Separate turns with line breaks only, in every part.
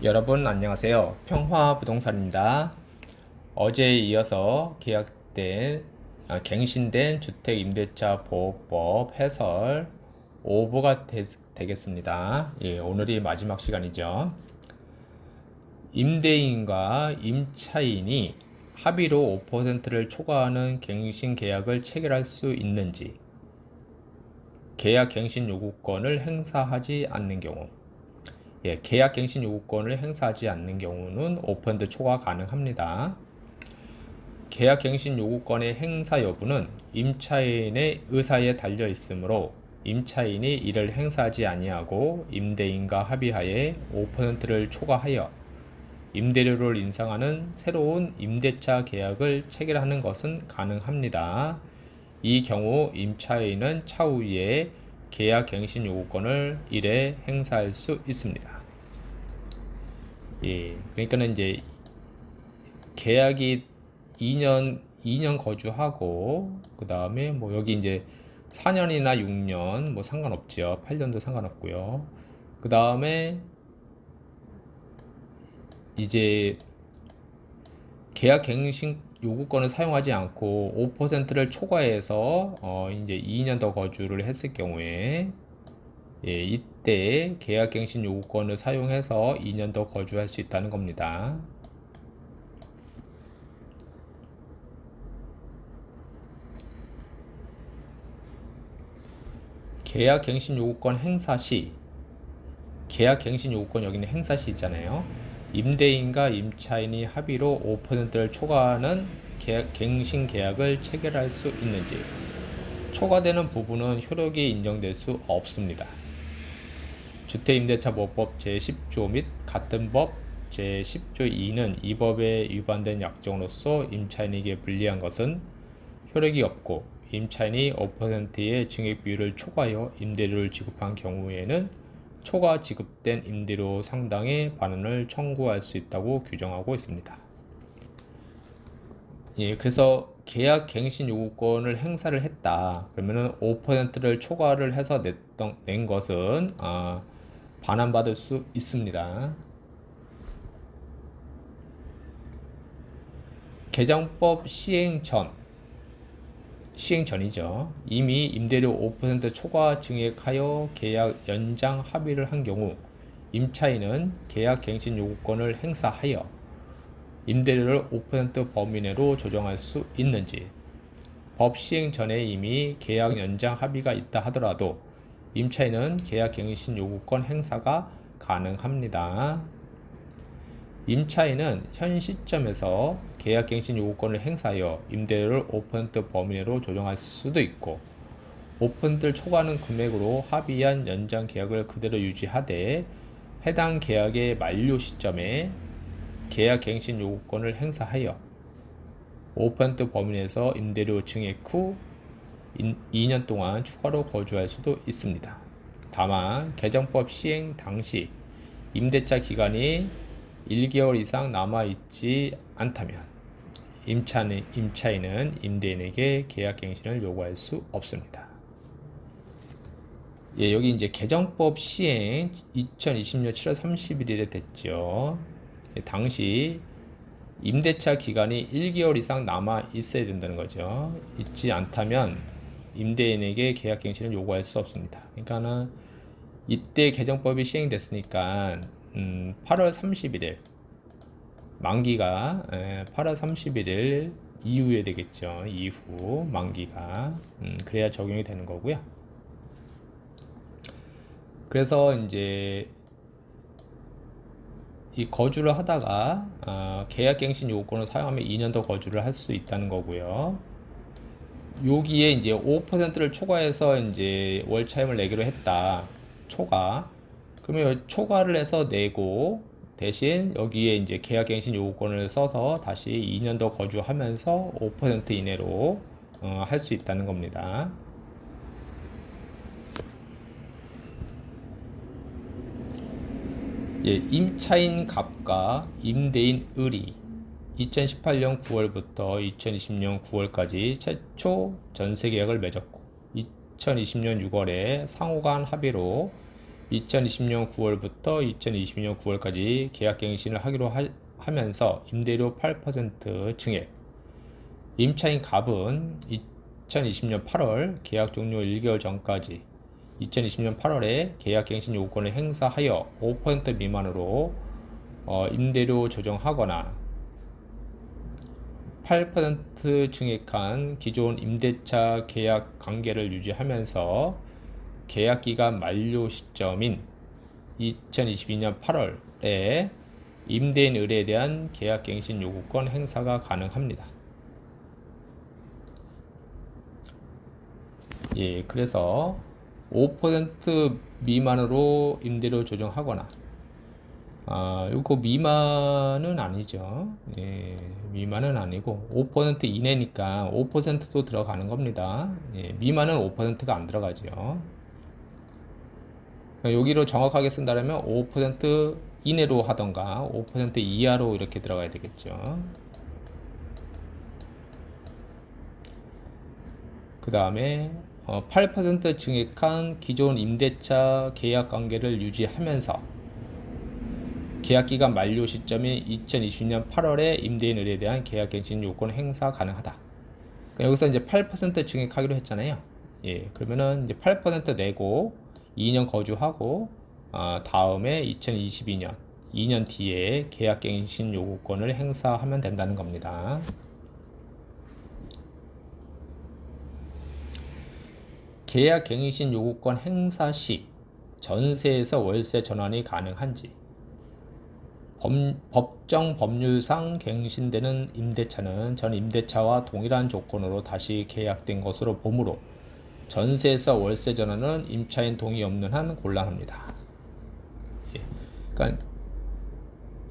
여러분 안녕하세요. 평화부동산입니다. 어제에 이어서 갱신된 주택임대차 보호법 해설 5부가 되겠습니다. 예, 오늘이 마지막 시간이죠. 임대인과 임차인이 합의로 5%를 초과하는 갱신 계약을 체결할 수 있는지, 계약 갱신 요구권을 행사하지 않는 경우, 계약 갱신 요구권을 행사하지 않는 경우는 5% 초과 가능합니다. 계약 갱신 요구권의 행사 여부는 임차인의 의사에 달려 있으므로 임차인이 이를 행사하지 아니하고 임대인과 합의하에 5%를 초과하여 임대료를 인상하는 새로운 임대차 계약을 체결하는 것은 가능합니다. 이 경우 임차인은 차후에 계약 갱신 요구권을 이래 행사할 수 있습니다. 그러니까는 이제 계약이 2년 거주하고 그 다음에 뭐 여기 이제 4년이나 6년 뭐 상관없죠. 8년도 상관없고요. 그 다음에 이제 계약 갱신 요구권을 사용하지 않고 5%를 초과해서 이제 2년 더 거주를 했을 경우에 이때 계약갱신 요구권을 사용해서 2년 더 거주할 수 있다는 겁니다. 계약갱신 요구권 행사 시, 계약갱신 요구권 여기는 행사 시 있잖아요. 임대인과 임차인이 합의로 5%를 초과하는 갱신 계약을 체결할 수 있는지, 초과되는 부분은 효력이 인정될 수 없습니다. 주택임대차보호법 제10조 및 같은 법 제10조 2는 이 법에 위반된 약정으로서 임차인에게 불리한 것은 효력이 없고, 임차인이 5%의 증액 비율을 초과하여 임대료를 지급한 경우에는 초과 지급된 임대료 상당의 반환을 청구할 수 있다고 규정하고 있습니다. 그래서 계약 갱신 요구권을 행사를 했다. 그러면은 5%를 초과를 해서 낸 것은 반환받을 수 있습니다. 개정법 시행 전이죠. 이미 임대료 5% 초과 증액하여 계약 연장 합의를 한 경우 임차인은 계약 갱신 요구권을 행사하여 임대료를 5% 범위 내로 조정할 수 있는지, 법 시행 전에 이미 계약 연장 합의가 있다 하더라도 임차인은 계약 갱신 요구권 행사가 가능합니다. 임차인은 현 시점에서 계약갱신 요구권을 행사하여 임대료를 5% 범위 내로 조정할 수도 있고, 5%를 초과하는 금액으로 합의한 연장 계약을 그대로 유지하되 해당 계약의 만료 시점에 계약갱신 요구권을 행사하여 5% 범위 내에서 임대료 증액 후 2년 동안 추가로 거주할 수도 있습니다. 다만 개정법 시행 당시 임대차 기간이 1개월 이상 남아있지 않다면 임차인은 임대인에게 계약갱신을 요구할 수 없습니다. 여기 이제 개정법 시행 2020년 7월 31일에 됐죠. 당시 임대차 기간이 1개월 이상 남아 있어야 된다는 거죠. 있지 않다면 임대인에게 계약갱신을 요구할 수 없습니다. 그러니까는 이때 개정법이 시행됐으니까 8월 31일 만기가 8월 31일 이후에 되겠죠. 이후 만기가 그래야 적용이 되는 거고요. 그래서 이제 이 거주를 하다가 계약갱신 요구권을 사용하면 2년 더 거주를 할 수 있다는 거고요. 여기에 이제 5%를 초과해서 이제 월차임을 내기로 했다. 초과. 그러면 초과를 해서 내고 대신 여기에 이제 계약갱신 요구권을 써서 다시 2년 더 거주하면서 5% 이내로 할 수 있다는 겁니다. 임차인 갑과 임대인 을이 2018년 9월부터 2020년 9월까지 최초 전세 계약을 맺었고 2020년 6월에 상호간 합의로 2020년 9월부터 2022년 9월까지 계약갱신을 하기로 하면서 임대료 8% 증액. 임차인 갑은 2020년 8월 계약 종료 1개월 전까지 2020년 8월에 계약갱신 요건을 행사하여 5% 미만으로 임대료 조정하거나 8% 증액한 기존 임대차 계약 관계를 유지하면서 계약기간 만료 시점인 2022년 8월에 임대인 의뢰에 대한 계약갱신 요구권 행사가 가능합니다. 예, 그래서 5% 미만으로 임대료 조정하거나 요거 미만은 아니죠. 예, 미만은 아니고 5% 이내니까 5%도 들어가는 겁니다. 예, 미만은 5%가 안 들어가죠. 여기로 정확하게 쓴다면 5% 이내로 하던가 5% 이하로 이렇게 들어가야 되겠죠. 그 다음에 8% 증액한 기존 임대차 계약 관계를 유지하면서 계약기간 만료 시점인 2020년 8월에 임대인 의뢰에 대한 계약갱신 요건 행사 가능하다. 여기서 이제 8% 증액하기로 했잖아요. 예, 그러면은 이제 8% 내고 2년 거주하고 다음에 2022년 2년 뒤에 계약갱신 요구권을 행사하면 된다는 겁니다. 계약갱신 요구권 행사 시 전세에서 월세 전환이 가능한지, 법정 법률상 갱신되는 임대차는 전 임대차와 동일한 조건으로 다시 계약된 것으로 보므로 전세에서 월세 전환은 임차인 동의 없는 한 곤란합니다. 예. 그러니까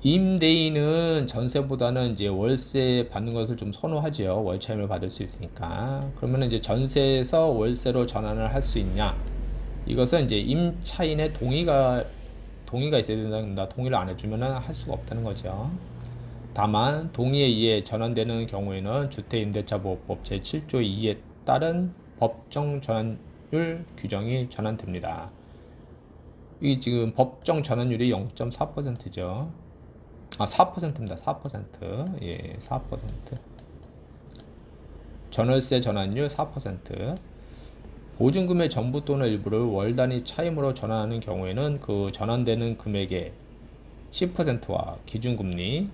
임대인은 전세보다는 이제 월세 받는 것을 좀 선호하죠. 월차임을 받을 수 있으니까. 그러면 이제 전세에서 월세로 전환을 할 수 있냐? 이것은 이제 임차인의 동의가 있어야 된다. 동의를 안 해주면 할 수가 없다는 거죠. 다만 동의에 의해 전환되는 경우에는 주택임대차보호법 제7조 2에 따른 법정 전환율 규정이 전환됩니다. 이 지금 법정 전환율이 0.4%죠. 4%입니다. 4%. 예, 4%. 전월세 전환율 4%. 보증금의 전부 또는 일부를 월 단위 차임으로 전환하는 경우에는 그 전환되는 금액의 10%와 기준금리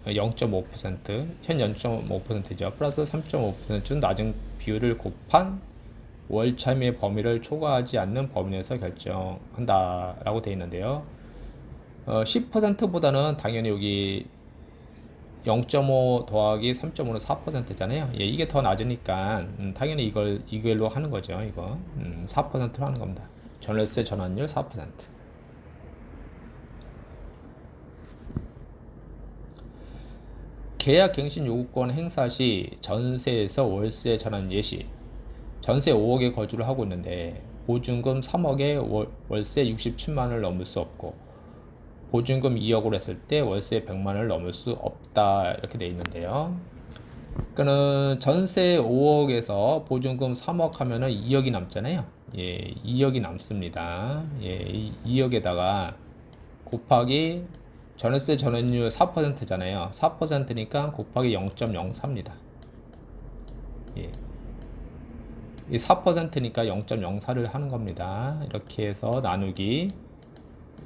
0.5%, 현 0.5%죠. 플러스 3.5% 낮은 비율을 곱한 월 차임의 범위를 초과하지 않는 범위 내에서 결정한다 라고 되어 있는데요. 10%보다는 당연히 여기 0.5 더하기 3.5는 4%잖아요. 예, 이게 더 낮으니까 당연히 이걸로 하는 거죠. 이거 4%로 하는 겁니다. 전월세 전환율 4%. 계약갱신 요구권 행사 시 전세에서 월세 전환 예시. 전세 5억에 거주를 하고 있는데 보증금 3억에 월세 67만원을 넘을 수 없고 보증금 2억으로 했을 때 월세 100만원을 넘을 수 없다 이렇게 되어 있는데요. 그러니까는 전세 5억에서 보증금 3억 하면은 2억이 남잖아요. 예, 2억이 남습니다. 예, 2억에다가 곱하기 전월세 전환율 4%잖아요. 4%니까 곱하기 0.04입니다. 예. 이 4%니까 0.04를 하는 겁니다. 이렇게 해서 나누기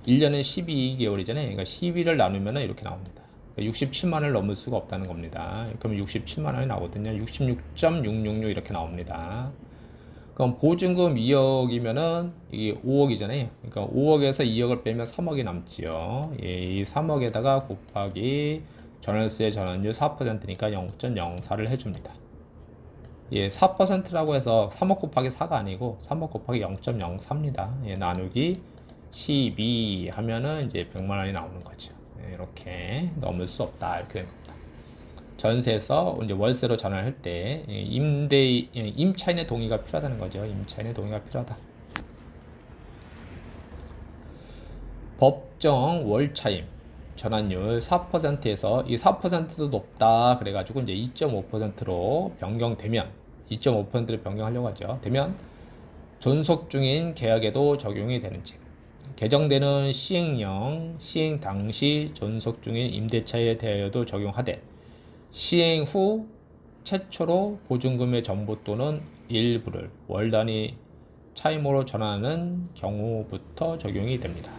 1년은 12개월이잖아요. 그러니까 12를 나누면 이렇게 나옵니다. 67만원을 넘을 수가 없다는 겁니다. 그러면 67만원이 나오거든요. 66.666 이렇게 나옵니다. 그럼 보증금 2억이면은 이게 5억이잖아요. 그러니까 5억에서 2억을 빼면 3억이 남지요. 예, 이 3억에다가 곱하기 전월세 전환율 4%니까 0.04를 해줍니다. 예, 4%라고 해서 3억 곱하기 4가 아니고 3억 곱하기 0.04입니다. 예, 나누기 12 하면은 이제 100만원이 나오는 거죠. 예, 이렇게 넘을 수 없다. 이렇게 된 겁니다. 전세에서 이제 월세로 전환할 때 임차인의 동의가 필요하다는 거죠. 임차인의 동의가 필요하다. 법정 월차임 전환율 4%에서 이 4%도 높다 그래가지고 이제 2.5%로 변경되면 2.5%를 변경하려고 하죠. 되면 존속 중인 계약에도 적용이 되는지. 개정되는 시행령, 시행 당시 존속 중인 임대차에 대하여도 적용하되 시행 후 최초로 보증금의 전부 또는 일부를 월 단위 차임으로 전환하는 경우부터 적용이 됩니다.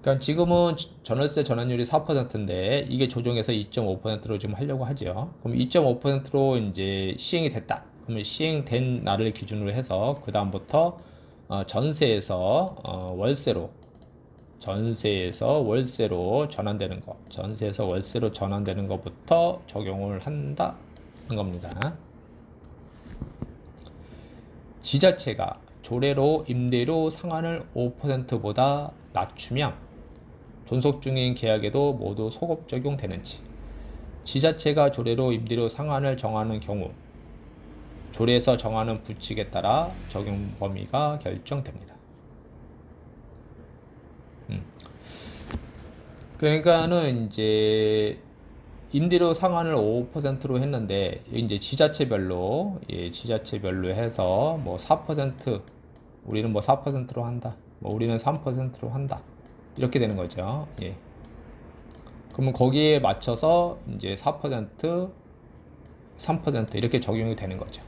그러니까 지금은 전월세 전환율이 4%인데 이게 조정해서 2.5%로 지금 하려고 하죠. 그럼 2.5%로 이제 시행이 됐다. 그러면 시행된 날을 기준으로 해서 그 다음부터 전세에서 월세로 전환되는 거, 전세에서 월세로 전환되는 것부터 적용을 한다는 겁니다. 지자체가 조례로 임대료 상한을 5%보다 낮추면 존속 중인 계약에도 모두 소급 적용되는지. 지자체가 조례로 임대료 상한을 정하는 경우 조례에서 정하는 부칙에 따라 적용 범위가 결정됩니다. 그러니까는 이제 임대료 상한을 5%로 했는데 이제 지자체별로 해서 뭐 4% 우리는 뭐 4%로 한다. 뭐 우리는 3%로 한다. 이렇게 되는 거죠. 예. 그러면 거기에 맞춰서 이제 4%, 3% 이렇게 적용이 되는 거죠.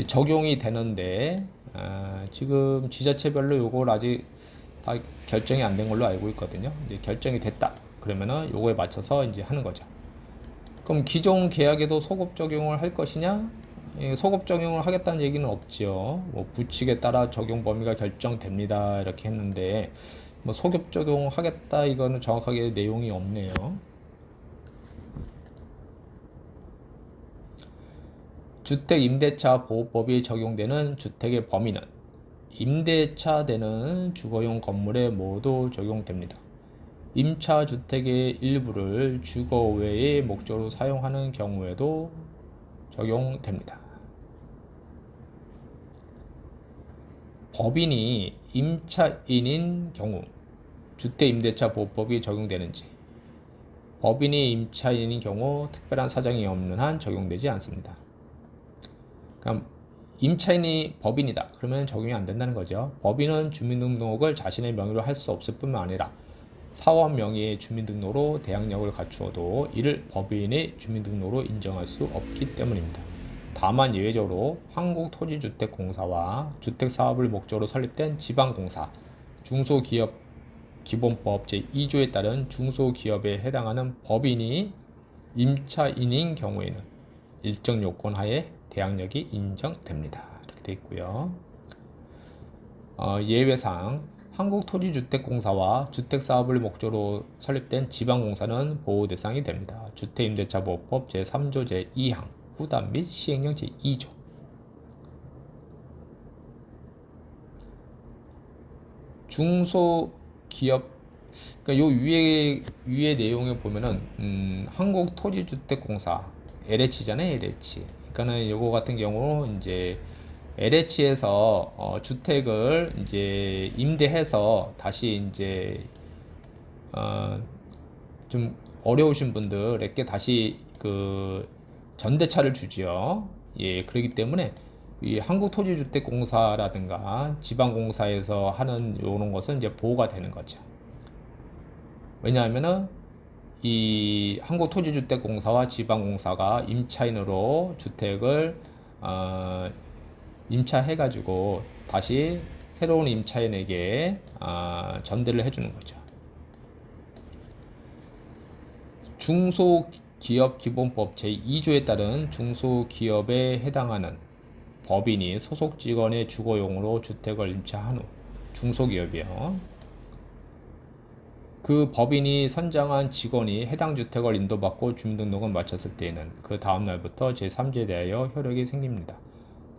적용이 되는데 지금 지자체별로 요걸 아직 다 결정이 안 된 걸로 알고 있거든요. 이제 결정이 됐다. 그러면은 요거에 맞춰서 이제 하는 거죠. 그럼 기존 계약에도 소급 적용을 할 것이냐? 소급 적용을 하겠다는 얘기는 없죠. 뭐 부칙에 따라 적용 범위가 결정됩니다. 이렇게 했는데 뭐 소급 적용하겠다 이거는 정확하게 내용이 없네요. 주택 임대차 보호법이 적용되는 주택의 범위는 임대차 되는 주거용 건물에 모두 적용됩니다. 임차 주택의 일부를 주거 외의 목적으로 사용하는 경우에도 적용됩니다. 법인이 임차인인 경우 주택임대차 보호법이 적용되는지. 법인이 임차인인 경우 특별한 사정이 없는 한 적용되지 않습니다. 그럼 임차인이 법인이다. 그러면 적용이 안 된다는 거죠. 법인은 주민등록을 자신의 명의로 할 수 없을 뿐만 아니라 사원 명의의 주민등록으로 대항력을 갖추어도 이를 법인의 주민등록으로 인정할 수 없기 때문입니다. 다만 예외적으로 한국토지주택공사와 주택사업을 목적으로 설립된 지방공사, 중소기업기본법 제2조에 따른 중소기업에 해당하는 법인이 임차인인 경우에는 일정 요건 하에 대항력이 인정됩니다. 이렇게 되어 있고요. 예외상 한국토지주택공사와 주택사업을 목적으로 설립된 지방공사는 보호 대상이 됩니다. 주택임대차보호법 제3조 제2항 후단 및 시행령 제2조. 중소기업, 그러니까 요 위에 내용에 보면은 한국토지주택공사 LH잖아요, LH. 그러니까는 요거 같은 경우 이제 LH에서 주택을 이제 임대해서 다시 이제 좀 어려우신 분들에게 다시 그 전대차를 주지요. 예, 그렇기 때문에 이 한국토지주택공사라든가 지방공사에서 하는 요런 것은 이제 보호가 되는 거죠. 왜냐하면은 이 한국토지주택공사와 지방공사가 임차인으로 주택을 임차해가지고 다시 새로운 임차인에게 전대를 해주는 거죠. 중소기업기본법 제2조에 따른 중소기업에 해당하는 법인이 소속 직원의 주거용으로 주택을 임차한 후 중소기업이요. 그 법인이 선정한 직원이 해당 주택을 인도받고 주민등록을 마쳤을 때에는 그 다음 날부터 제3조에 대하여 효력이 생깁니다.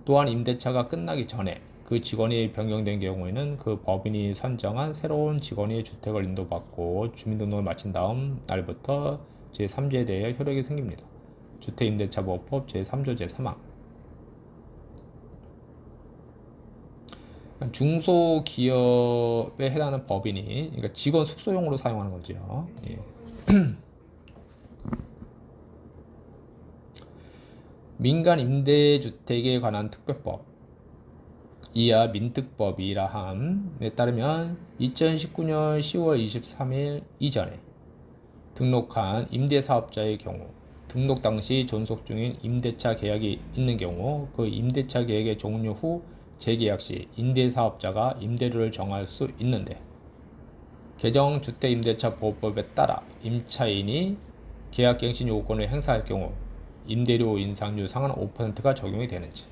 또한 임대차가 끝나기 전에 그 직원이 변경된 경우에는 그 법인이 선정한 새로운 직원이 주택을 인도받고 주민등록을 마친 다음 날부터 제3조에 대하여 효력이 생깁니다. 주택임대차보호법 제3조 제3항. 중소기업에 해당하는 법인이, 그러니까 직원 숙소용으로 사용하는 거죠. 예. 민간 임대주택에 관한 특별법 이하 민특법이라 함에 따르면 2019년 10월 23일 이전에 등록한 임대사업자의 경우 등록 당시 존속 중인 임대차 계약이 있는 경우 그 임대차 계약의 종료 후 재계약 시 임대사업자가 임대료를 정할 수 있는데 개정 주택임대차보호법에 따라 임차인이 계약갱신 요구권을 행사할 경우 임대료 인상률 상한 5%가 적용이 되는지.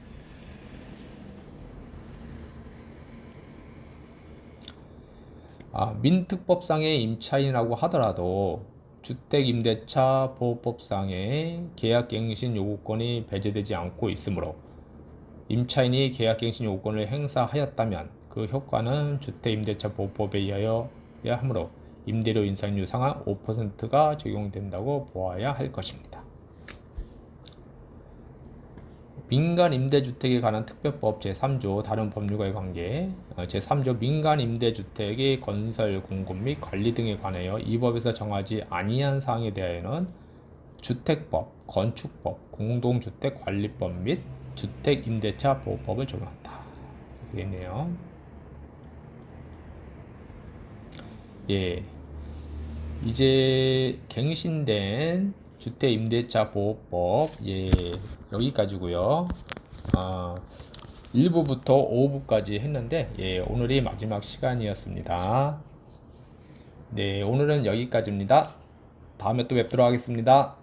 민특법상의 임차인이라고 하더라도 주택임대차보호법상의 계약갱신 요구권이 배제되지 않고 있으므로 임차인이 계약갱신 요구권을 행사하였다면 그 효과는 주택임대차보호법에 의하여야 하므로 임대료 인상률 상한 5%가 적용된다고 보아야 할 것입니다. 민간임대주택에 관한 특별법 제3조 다른 법률과의 관계 제3조 민간임대주택의 건설, 공급 및 관리 등에 관하여 이 법에서 정하지 아니한 사항에 대하여는 주택법, 건축법, 공동주택관리법 및 주택임대차보호법을 적용한다. 이렇게 되겠네요. 예, 이제 갱신된 주택임대차보호법 여기까지고요. 1부부터 5부까지 했는데 오늘이 마지막 시간이었습니다. 네, 오늘은 여기까지입니다. 다음에 또 뵙도록 하겠습니다.